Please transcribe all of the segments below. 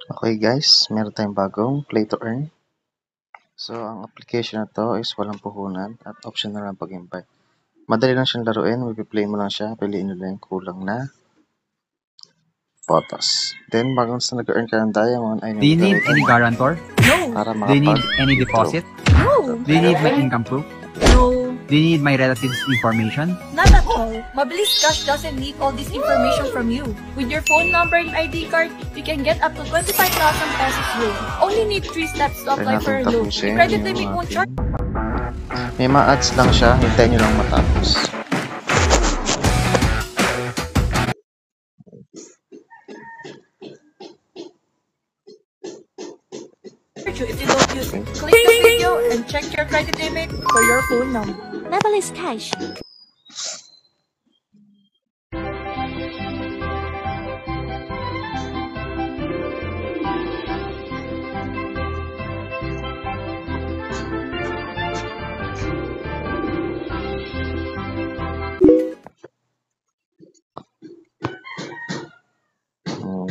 Okay guys, meron tayong bagong play to earn. So, ang application na to is walang puhunan at optional lang pag-invite. Madali lang siyang laruin, play mo lang siya, piliin nyo lang yung kulang na photos. Then, bago sa nag-earn ka ng diamond, ay Do you need any guarantor? No. para Do you need any makapag-withdraw. deposit? No. Do you need my income proof? No. Do you need my relatives' information? Not at all. Mabilis Cash doesn't need all this information from you. With your phone number and ID card, you can get up to 25,000 pesos loan. Only need 3 steps to apply for a loan. Credit limit won't charge. May mga ads lang siya, hintayin nyo lang matapos. you if you don't use it. Click the video and check your credit limit for your phone number. Mabilis Cash.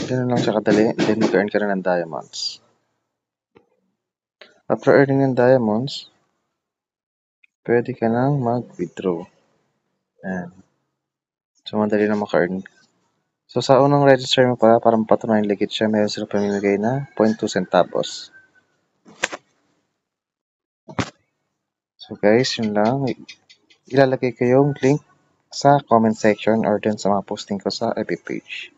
Ganun lang siya kadali, then mag-earn ka na ng diamonds. After earning ng diamonds, pwede ka nang mag-withdraw. Ayan. So, madali na maka-earn. So, sa unang register mo para mapatunayan legit siya, meron sila pamimigay na 0.2 centavos. So, guys, yun lang. Ilalagay ko yung link sa comment section or dun sa mga posting ko sa FB page.